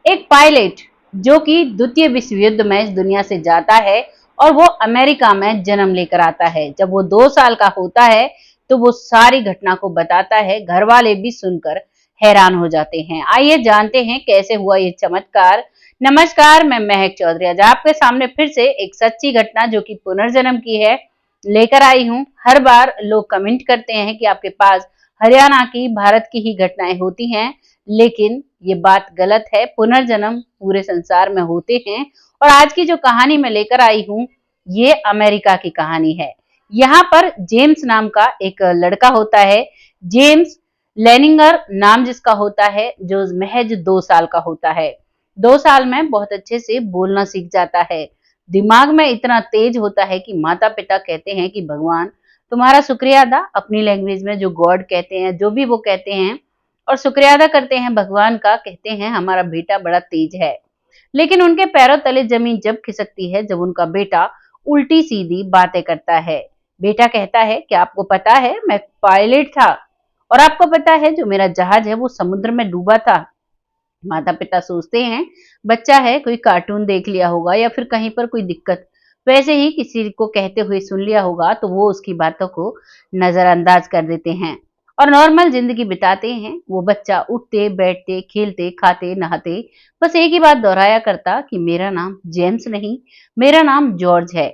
एक पायलट जो कि द्वितीय विश्व युद्ध में दुनिया से जाता है और वो अमेरिका में जन्म लेकर आता है। जब वो 2 साल का होता है तो वो सारी घटना को बताता है। घर वाले भी सुनकर हैरान हो जाते हैं। आइए जानते हैं कैसे हुआ ये चमत्कार। नमस्कार, मैं महक चौधरी आज आपके सामने फिर से एक सच्ची घटना जो कि पुनर्जन्म की है लेकर आई हूँ। हर बार लोग कमेंट करते हैं कि आपके पास हरियाणा की, भारत की ही घटनाएं होती हैं, लेकिन ये बात गलत है। पुनर्जन्म पूरे संसार में होते हैं। और आज की जो कहानी मैं लेकर आई हूँ ये अमेरिका की कहानी है। यहाँ पर जेम्स नाम का एक लड़का होता है। जेम्स लेनिंगर नाम जिसका होता है, जो महज 2 साल का होता है। 2 साल में बहुत अच्छे से बोलना सीख जाता है। दिमाग में इतना तेज होता है कि माता पिता कहते हैं कि भगवान तुम्हारा शुक्रिया अदा, अपनी लैंग्वेज में जो गॉड कहते हैं, जो भी वो कहते हैं, और शुक्रिया अदा करते हैं भगवान का। कहते हैं हमारा बेटा बड़ा तेज है। लेकिन उनके पैरों तले जमीन जब खिसकती है जब उनका बेटा उल्टी सीधी बातें करता है। बेटा कहता है कि आपको पता है मैं पायलट था, और आपको पता है जो मेरा जहाज है वो समुद्र में डूबा था। माता पिता सोचते हैं बच्चा है, कोई कार्टून देख लिया होगा या फिर कहीं पर कोई दिक्कत वैसे ही किसी को कहते हुए सुन लिया होगा, तो वो उसकी बातों को नजरअंदाज कर देते हैं और नॉर्मल जिंदगी बिताते हैं। वो बच्चा उठते बैठते खेलते खाते नहाते बस एक ही बात दोहराया करता कि मेरा नाम जेम्स नहीं, मेरा नाम जॉर्ज है।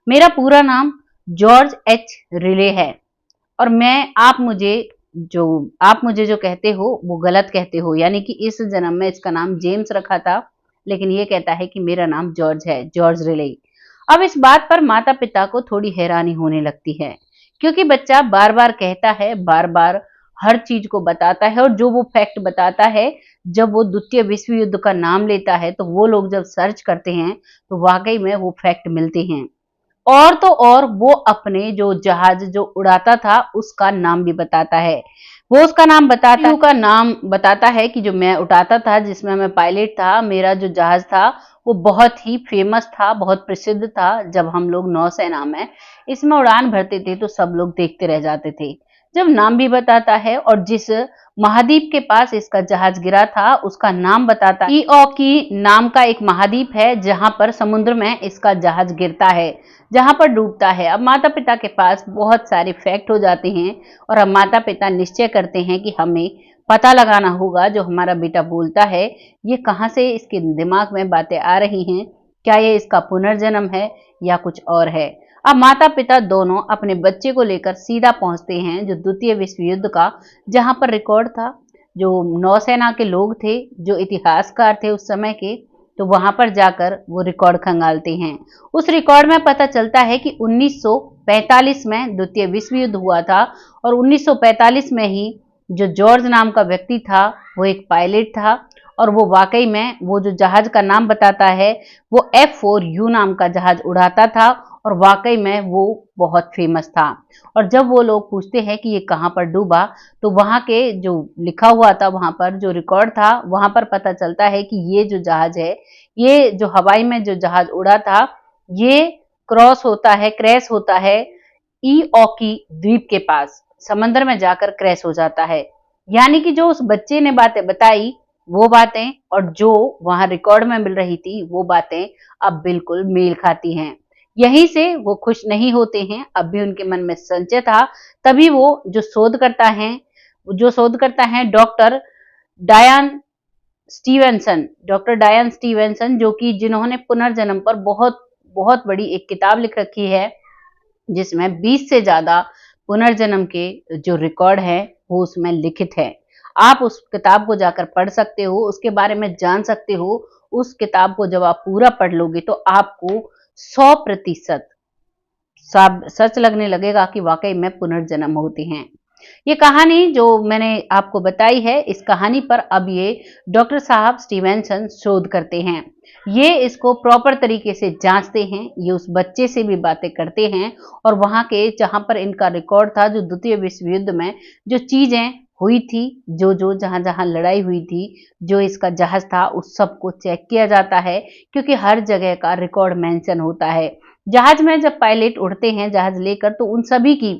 मेरा पूरा नाम जॉर्ज एच रिले है। और आप मुझे जो कहते हो वो गलत कहते हो, यानी कि इस जन्म में इसका नाम जेम्स रखा था, लेकिन ये कहता है कि मेरा नाम जॉर्ज है, जॉर्ज रिले। अब इस बात पर माता पिता को थोड़ी हैरानी होने लगती है, क्योंकि बच्चा बार बार कहता है, बार बार हर चीज को बताता है, और जो वो फैक्ट बताता है, जब वो द्वितीय विश्व युद्ध का नाम लेता है तो वो लोग जब सर्च करते हैं तो वाकई में वो फैक्ट मिलते हैं। और तो और वो अपने जो जहाज जो उड़ाता था उसका नाम भी बताता है। वो उसका नाम बताता है, का नाम बताता है कि जो मैं उड़ाता था, जिसमें मैं पायलट था, मेरा जो जहाज था वो बहुत ही फेमस था, बहुत प्रसिद्ध था। जब हम लोग नौसेना में इसमें उड़ान भरते थे तो सब लोग देखते रह जाते थे। जब नाम भी बताता है और जिस महाद्वीप के पास इसका जहाज गिरा था उसका नाम बताता है। ईओकी नाम का एक महाद्वीप है जहां पर समुद्र में इसका जहाज गिरता है, जहां पर डूबता है। अब माता पिता के पास बहुत सारे फैक्ट हो जाते हैं और अब माता पिता निश्चय करते हैं कि हमें पता लगाना होगा जो हमारा बेटा बोलता है ये कहाँ से इसके दिमाग में बातें आ रही हैं, क्या ये इसका पुनर्जन्म है या कुछ और है। अब माता पिता दोनों अपने बच्चे को लेकर सीधा पहुंचते हैं जो द्वितीय विश्व युद्ध का जहां पर रिकॉर्ड था। जो नौसेना के लोग थे, जो इतिहासकार थे उस समय के, तो वहां पर जाकर वो रिकॉर्ड खंगालते हैं। उस रिकॉर्ड में पता चलता है कि 1945 में द्वितीय विश्व युद्ध हुआ था, और 1945 में ही जो जॉर्ज नाम का व्यक्ति था वो एक पायलट था, और वो वाकई में वो जो जहाज का नाम बताता है वो F4U नाम का जहाज उड़ाता था, और वाकई में वो बहुत फेमस था। और जब वो लोग पूछते हैं कि ये कहाँ पर डूबा, तो वहां के जो लिखा हुआ था, वहां पर जो रिकॉर्ड था, वहां पर पता चलता है कि ये जो जहाज है, ये जो हवाई में जो जहाज उड़ा था, ये क्रैश होता है ईओकी द्वीप के पास, समंदर में जाकर क्रैश हो जाता है। यानी कि जो उस बच्चे ने बातें बताई वो बातें और जो वहां रिकॉर्ड में मिल रही थी वो बातें अब बिल्कुल मेल खाती हैं। यहीं से वो खुश नहीं होते हैं, अब भी उनके मन में संशय था। तभी वो जो शोध करता है डॉक्टर डायन स्टीवेंसन, जो कि जिन्होंने पुनर्जन्म पर बहुत बहुत बड़ी एक किताब लिख रखी है, जिसमें 20 से ज्यादा पुनर्जन्म के जो रिकॉर्ड है वो उसमें लिखित है। आप उस किताब को जाकर पढ़ सकते हो, उसके बारे में जान सकते हो। उस किताब को जब आप पूरा पढ़ लोगे तो आपको 100% सच लगने लगेगा कि वाकई में पुनर्जन्म होते हैं। ये कहानी जो मैंने आपको बताई है, इस कहानी पर अब ये डॉक्टर साहब स्टीवेंसन शोध करते हैं। ये इसको प्रॉपर तरीके से जांचते हैं, ये उस बच्चे से भी बातें करते हैं, और वहां के जहां पर इनका रिकॉर्ड था, जो द्वितीय विश्व युद्ध में जो चीजें हुई थी, जो जहां जहां लड़ाई हुई थी, जो इसका जहाज था, उस सब को चेक किया जाता है, क्योंकि हर जगह का रिकॉर्ड मेंशन होता है। जहाज में जब पायलट उड़ते हैं जहाज लेकर, तो उन सभी की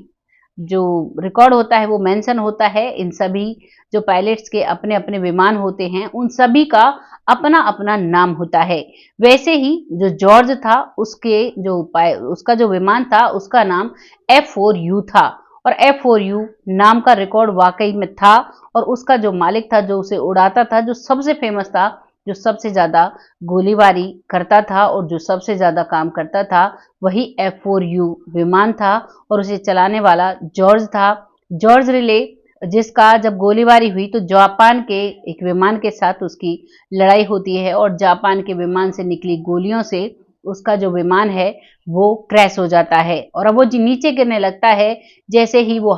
जो रिकॉर्ड होता है वो मेंशन होता है इन सभी जो पायलट्स के अपने अपने विमान होते हैं उन सभी का अपना अपना नाम होता है। वैसे ही जो जॉर्ज था उसका जो विमान था उसका नाम F4U था और F4U नाम का रिकॉर्ड वाकई में था और उसका जो मालिक था जो उसे उड़ाता था जो सबसे फेमस था जो सबसे ज्यादा गोलीबारी करता था और जो सबसे ज्यादा काम करता था वही F4U विमान था और उसे चलाने वाला जॉर्ज था, जॉर्ज रिले, जिसका जब गोलीबारी हुई तो जापान के एक विमान के साथ उसकी लड़ाई होती है और जापान के विमान से निकली गोलियों से उसका जो विमान है वो क्रैश हो जाता है और अब वो नीचे गिरने लगता है। जैसे ही वो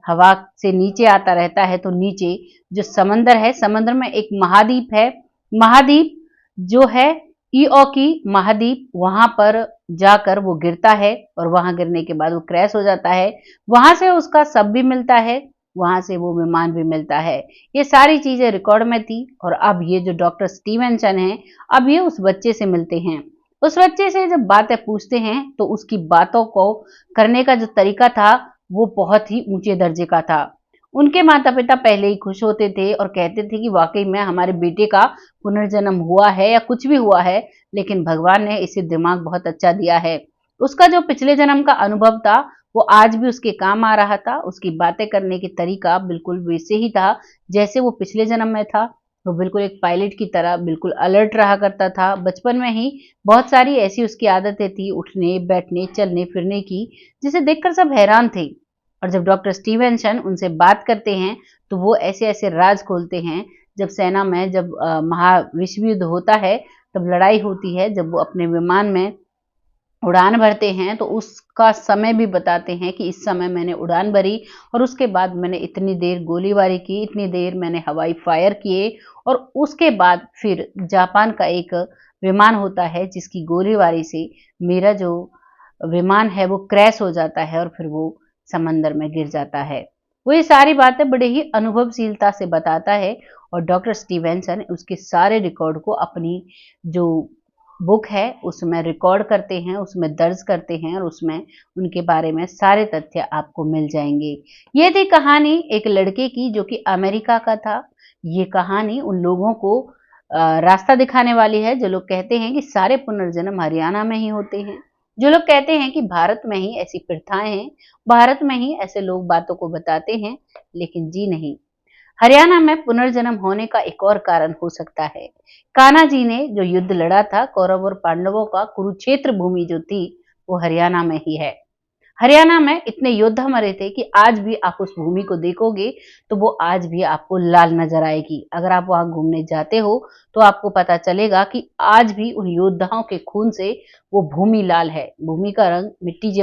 हवा से नीचे आता रहता है तो नीचे जो समंदर है, समंदर में एक महाद्वीप है, महाद्वीप जो है ईओकी महाद्वीप, वहां पर जाकर वो गिरता है और वहां गिरने के बाद वो क्रैश हो जाता है। वहां से उसका शव भी मिलता है, वहां से वो विमान भी मिलता है। ये सारी चीजें रिकॉर्ड में थी और अब ये जो डॉक्टर स्टीवेंसन है अब ये उस बच्चे से मिलते हैं। उस बच्चे से जब बातें पूछते हैं तो उसकी बातों को करने का जो तरीका था वो बहुत ही ऊंचे दर्जे का था। उनके माता पिता पहले ही खुश होते थे और कहते थे कि वाकई में हमारे बेटे का पुनर्जन्म हुआ है या कुछ भी हुआ है, लेकिन भगवान ने इसे दिमाग बहुत अच्छा दिया है। उसका जो पिछले जन्म का अनुभव था वो आज भी उसके काम आ रहा था। उसकी बातें करने की तरीका बिल्कुल वैसे ही था जैसे वो पिछले जन्म में था। वो बिल्कुल एक पायलट की तरह बिल्कुल अलर्ट रहा करता था। बचपन में ही बहुत सारी ऐसी उसकी आदतें थी उठने बैठने चलने फिरने की, जिसे देखकर सब हैरान थे। और जब डॉक्टर स्टीवेंसन उनसे बात करते हैं तो वो ऐसे ऐसे राज खोलते हैं। जब सेना में जब विश्व युद्ध होता है तब लड़ाई होती है, जब वो अपने विमान में उड़ान भरते हैं तो उसका समय भी बताते हैं कि इस समय मैंने उड़ान भरी और उसके बाद मैंने इतनी देर गोलीबारी की, इतनी देर मैंने हवाई फायर किए और उसके बाद फिर जापान का एक विमान होता है जिसकी गोलीबारी से मेरा जो विमान है वो क्रैश हो जाता है और फिर वो समंदर में गिर जाता है। वो ये सारी बातें बड़े ही अनुभवशीलता से बताता है और डॉक्टर स्टीवेंसन उसके सारे रिकॉर्ड को अपनी जो बुक है उसमें रिकॉर्ड करते हैं, उसमें दर्ज करते हैं और उसमें उनके बारे में सारे तथ्य आपको मिल जाएंगे। ये थी कहानी एक लड़के की जो कि अमेरिका का था। ये कहानी उन लोगों को रास्ता दिखाने वाली है जो लोग कहते हैं कि सारे पुनर्जन्म हरियाणा में ही होते हैं, जो लोग कहते हैं कि भारत में ही ऐसी प्रथाएं हैं, भारत में ही ऐसे लोग बातों को बताते हैं, लेकिन जी नहीं, हरियाणा में पुनर्जन्म होने का एक और कारण हो सकता है। कान्हा जी ने जो युद्ध लड़ा था कौरव और पांडवों का, कुरुक्षेत्र भूमि जो थी वो हरियाणा में ही है। हरियाणा में इतने योद्धा मरे थे कि आज भी आप उस भूमि को देखोगे तो वो आज भी आपको लाल नजर आएगी। अगर आप वहां घूमने जाते हो तो आपको पता चलेगा कि आज भी उन योद्धाओं के खून से वो भूमि लाल है। भूमि का रंग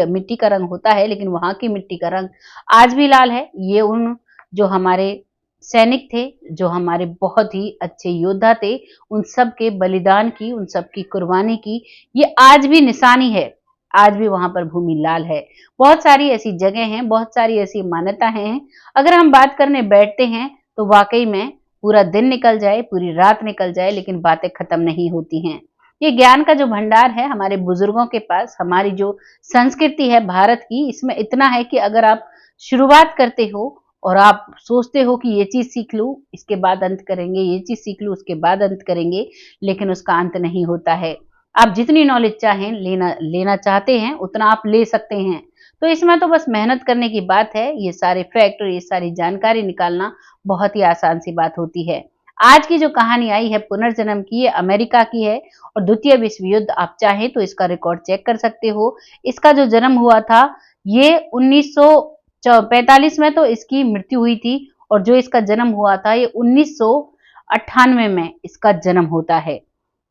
मिट्टी का रंग होता है, लेकिन वहां की मिट्टी का रंग आज भी लाल है। ये उन जो हमारे सैनिक थे, जो हमारे बहुत ही अच्छे योद्धा थे, उन सब के बलिदान की, उन सब की कुर्बानी की ये आज भी निशानी है। आज भी वहां पर भूमि लाल है। बहुत सारी ऐसी जगह हैं, बहुत सारी ऐसी मान्यता हैं। अगर हम बात करने बैठते हैं तो वाकई में पूरा दिन निकल जाए, पूरी रात निकल जाए, लेकिन बातें खत्म नहीं होती हैं। ये ज्ञान का जो भंडार है हमारे बुजुर्गों के पास, हमारी जो संस्कृति है भारत की, इसमें इतना है कि अगर आप शुरुआत करते हो और आप सोचते हो कि ये चीज सीख लूं इसके बाद अंत करेंगे, ये चीज सीख लूं उसके बाद अंत करेंगे, लेकिन उसका अंत नहीं होता है। आप जितनी नॉलेज चाहें लेना लेना चाहते हैं उतना आप ले सकते हैं। तो इसमें तो बस मेहनत करने की बात है। ये सारे फैक्ट और ये सारी जानकारी निकालना बहुत ही आसान सी बात होती है। आज की जो कहानी आई है पुनर्जन्म की, ये अमेरिका की है और द्वितीय विश्व युद्ध आप चाहें तो इसका रिकॉर्ड चेक कर सकते हो। इसका जो जन्म हुआ था ये 1945 में तो इसकी मृत्यु हुई थी और जो इसका जन्म हुआ था ये 1998 में इसका जन्म होता है।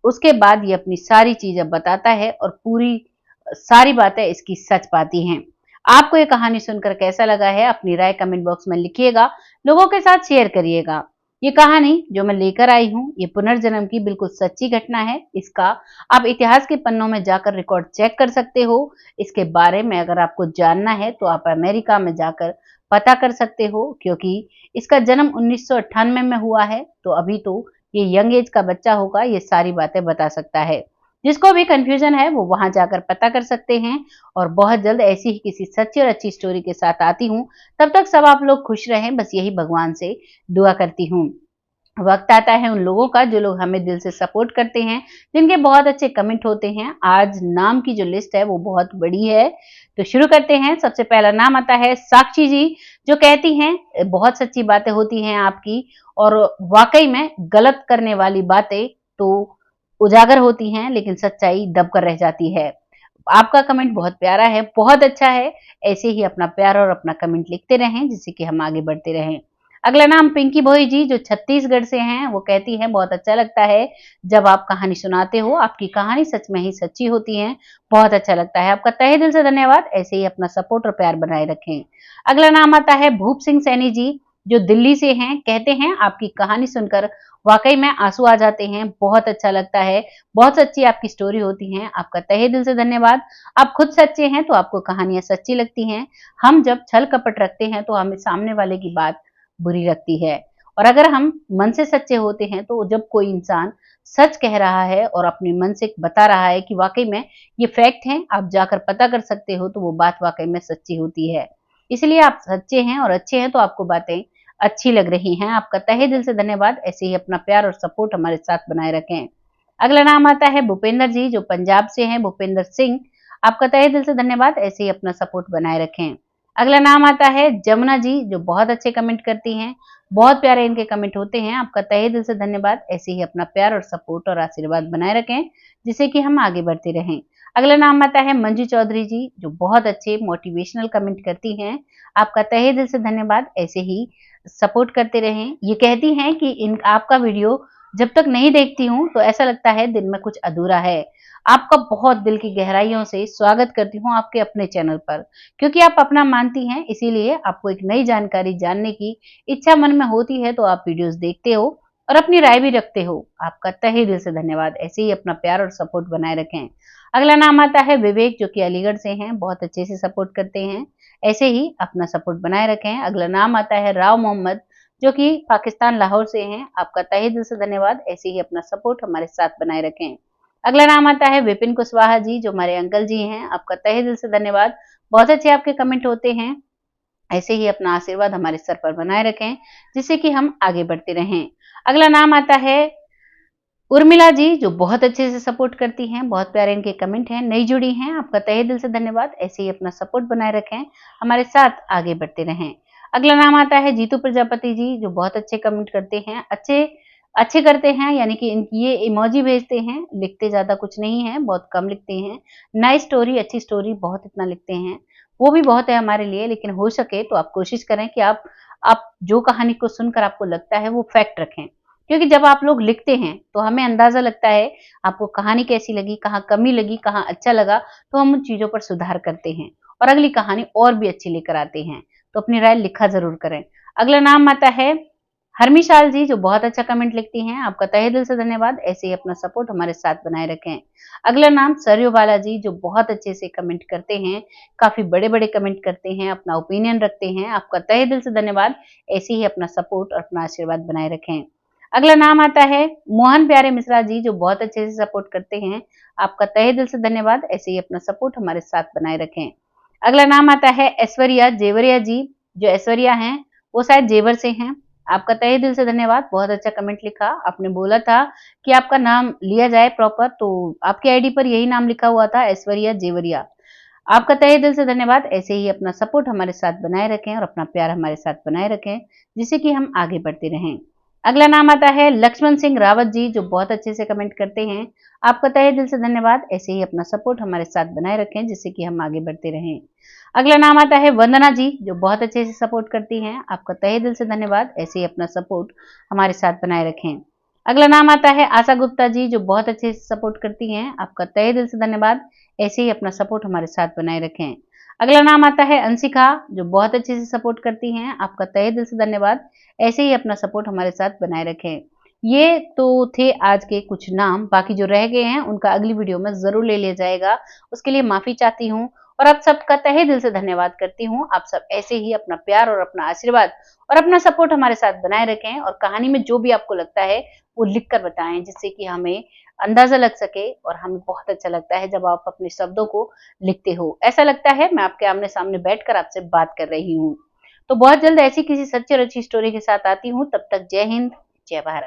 उसके बाद ये अपनी सारी चीजें बताता है और पूरी सारी बातें इसकी सच पाती हैं। आपको ये कहानी सुनकर कैसा लगा है अपनी राय कमेंट बॉक्स में लिखिएगा, लोगों के साथ शेयर करिएगा। ये कहानी जो मैं लेकर आई हूँ ये पुनर्जन्म की बिल्कुल सच्ची घटना है। इसका आप इतिहास के पन्नों में जाकर रिकॉर्ड चेक कर सकते हो। इसके बारे में अगर आपको जानना है तो आप अमेरिका में जाकर पता कर सकते हो, क्योंकि इसका जन्म 1998 में हुआ है। तो अभी तो ये यंग एज का बच्चा होगा, ये सारी बातें बता सकता है। जिसको भी कंफ्यूजन है वो वहां जाकर पता कर सकते हैं। और बहुत जल्द ऐसी ही किसी सच्ची और अच्छी स्टोरी के साथ आती हूँ। तब तक सब आप लोग खुश रहें, बस यही भगवान से दुआ करती हूँ। वक्त आता है उन लोगों का जो लोग हमें दिल से सपोर्ट करते हैं, जिनके बहुत अच्छे कमेंट होते हैं। आज नाम की जो लिस्ट है वो बहुत बड़ी है, तो शुरू करते हैं। सबसे पहला नाम आता है साक्षी जी, जो कहती हैं बहुत सच्ची बातें होती हैं आपकी, और वाकई में गलत करने वाली बातें तो उजागर होती हैं, लेकिन सच्चाई दब कर रह जाती है। आपका कमेंट बहुत प्यारा है, बहुत अच्छा है। ऐसे ही अपना प्यार और अपना कमेंट लिखते रहें, जिससे कि हम आगे बढ़ते रहें। अगला नाम पिंकी भोई जी, जो छत्तीसगढ़ से हैं, वो कहती हैं बहुत अच्छा लगता है जब आप कहानी सुनाते हो, आपकी कहानी सच में ही सच्ची होती है, बहुत अच्छा लगता है। आपका तहे दिल से धन्यवाद, ऐसे ही अपना सपोर्ट और प्यार बनाए रखें। अगला नाम आता है भूप सिंह सैनी जी, जो दिल्ली से हैं, कहते हैं आपकी कहानी सुनकर वाकई में आंसू आ जाते हैं, बहुत अच्छा लगता है, बहुत सच्ची आपकी स्टोरी होती है, आपका तहे दिल से धन्यवाद। आप खुद सच्चे हैं तो आपको कहानियां सच्ची लगती हैं। हम जब छल कपट रखते हैं तो हमें सामने वाले की बात बुरी लगती है, और अगर हम मन से सच्चे होते हैं तो जब कोई इंसान सच कह रहा है और अपने मन से बता रहा है कि वाकई में ये फैक्ट है, आप जाकर पता कर सकते हो, तो वो बात वाकई में सच्ची होती है। इसलिए आप सच्चे हैं और अच्छे हैं तो आपको बातें अच्छी लग रही हैं। आपका तहे दिल से धन्यवाद, ऐसे ही अपना प्यार और सपोर्ट हमारे साथ बनाए रखें। अगला नाम आता है भूपेंद्र जी, जो पंजाब से हैं, भूपेंद्र सिंह। आपका तहे दिल से धन्यवाद, ऐसे ही अपना सपोर्ट बनाए रखें। अगला नाम आता है जमुना जी, जो बहुत अच्छे कमेंट करती हैं, बहुत प्यारे इनके कमेंट होते हैं। आपका तहे दिल से धन्यवाद, ऐसे ही अपना प्यार और सपोर्ट और आशीर्वाद बनाए रखें, जिससे कि हम आगे बढ़ते रहें। अगला नाम आता है मंजू चौधरी जी, जो बहुत अच्छे मोटिवेशनल कमेंट करती हैं। आपका तहे दिल से धन्यवाद, ऐसे ही सपोर्ट करते रहें। ये कहती हैं कि इन आपका वीडियो जब तक नहीं देखती हूँ तो ऐसा लगता है दिन में कुछ अधूरा है। आपका बहुत दिल की गहराइयों से स्वागत करती हूँ आपके अपने चैनल पर, क्योंकि आप अपना मानती हैं, इसीलिए आपको एक नई जानकारी जानने की इच्छा मन में होती है, तो आप वीडियोस देखते हो और अपनी राय भी रखते हो। आपका तहे दिल से धन्यवाद, ऐसे ही अपना प्यार और सपोर्ट बनाए रखें। अगला नाम आता है विवेक, जो कि अलीगढ़ से हैं, बहुत अच्छे से सपोर्ट करते हैं, ऐसे ही अपना सपोर्ट बनाए रखें। अगला नाम आता है राव मोहम्मद, जो कि पाकिस्तान लाहौर से हैं। आपका तहे दिल से धन्यवाद, ऐसे ही अपना सपोर्ट हमारे साथ बनाए रखें। अगला नाम आता है विपिन कुशवाहा जी, जो हमारे अंकल जी हैं। आपका तहे दिल से धन्यवाद, बहुत अच्छे आपके कमेंट होते हैं, ऐसे ही अपना आशीर्वाद हमारे सर पर बनाए रखें, जिससे कि हम आगे बढ़ते रहें। अगला नाम आता है उर्मिला जी, जो बहुत अच्छे से सपोर्ट करती हैं, बहुत प्यारे इनके कमेंट हैं, नई जुड़ी हैं। आपका तहे दिल से धन्यवाद, ऐसे ही अपना सपोर्ट बनाए रखें, हमारे साथ आगे बढ़ते रहें। अगला नाम आता है जीतू प्रजापति जी, जो बहुत अच्छे कमेंट करते हैं, अच्छे अच्छे करते हैं, यानी कि ये इमोजी भेजते हैं, लिखते ज्यादा कुछ नहीं है, बहुत कम लिखते हैं। नई स्टोरी, अच्छी स्टोरी, बहुत इतना लिखते हैं, वो भी बहुत है हमारे लिए। लेकिन हो सके तो आप कोशिश करें कि आप जो कहानी को सुनकर आपको लगता है वो फैक्ट रखें, क्योंकि जब आप लोग लिखते हैं तो हमें अंदाजा लगता है आपको कहानी कैसी लगी, कहाँ कमी लगी, कहाँ अच्छा लगा, तो हम उन चीजों पर सुधार करते हैं और अगली कहानी और भी अच्छी लेकर आते हैं। तो अपनी राय लिखा जरूर करें। अगला नाम आता है हरमिशाल जी, जो बहुत अच्छा कमेंट लिखती हैं। आपका तहे दिल से धन्यवाद, ऐसे ही अपना सपोर्ट हमारे साथ बनाए रखें। अगला नाम सरयू बाला जी, जो बहुत अच्छे से कमेंट करते हैं, काफी बड़े बड़े कमेंट करते हैं, अपना ओपिनियन रखते हैं। आपका तहे दिल से धन्यवाद, ऐसे ही अपना सपोर्ट और अपना आशीर्वाद बनाए रखें। अगला नाम आता है मोहन प्यारे मिश्रा जी, जो बहुत अच्छे से सपोर्ट करते हैं। आपका तहे दिल से धन्यवाद, ऐसे ही अपना सपोर्ट हमारे साथ बनाए रखें। अगला नाम आता है ऐश्वर्या जेवरिया जी, जो ऐश्वर्या हैं वो शायद जेवर से हैं। आपका तहे दिल से धन्यवाद, बहुत अच्छा कमेंट लिखा। आपने बोला था कि आपका नाम लिया जाए प्रॉपर, तो आपकी आईडी पर यही नाम लिखा हुआ था, ऐश्वर्या जेवरिया। आपका तहे दिल से धन्यवाद, ऐसे ही अपना सपोर्ट हमारे साथ बनाए रखें और अपना प्यार हमारे साथ बनाए रखें, जिससे कि हम आगे बढ़ते रहें। अगला नाम आता है लक्ष्मण सिंह रावत जी, जो बहुत अच्छे से कमेंट करते हैं। आपका तहे दिल से धन्यवाद, ऐसे ही अपना सपोर्ट हमारे साथ बनाए रखें, जिससे कि हम आगे बढ़ते रहें। अगला नाम आता है वंदना जी, जो बहुत अच्छे से सपोर्ट करती हैं। आपका तहे दिल से धन्यवाद, ऐसे ही अपना सपोर्ट हमारे साथ बनाए रखें। अगला नाम आता है आशा गुप्ता जी, जो बहुत अच्छे से सपोर्ट करती हैं। आपका तहे दिल से धन्यवाद, ऐसे ही अपना सपोर्ट हमारे साथ बनाए रखें। अगला नाम आता है अंशिका, जो बहुत अच्छे से सपोर्ट करती हैं। आपका तहे दिल से धन्यवाद, ऐसे ही अपना सपोर्ट हमारे साथ बनाए रखें। ये तो थे आज के कुछ नाम, बाकी जो रह गए हैं उनका अगली वीडियो में जरूर ले लिया जाएगा, उसके लिए माफी चाहती हूँ। और आप सबका तहे दिल से धन्यवाद करती हूँ। आप सब ऐसे ही अपना प्यार और अपना आशीर्वाद और अपना सपोर्ट हमारे साथ बनाए रखें और कहानी में जो भी आपको लगता है वो लिख कर बताएं, जिससे कि हमें अंदाजा लग सके और हमें बहुत अच्छा लगता है जब आप अपने शब्दों को लिखते हो। ऐसा लगता है मैं आपके आमने सामने बैठकर आपसे बात कर रही हूँ। तो बहुत जल्द ऐसी किसी सच्ची और अच्छी स्टोरी के साथ आती हूँ। तब तक जय हिंद, जय भारत।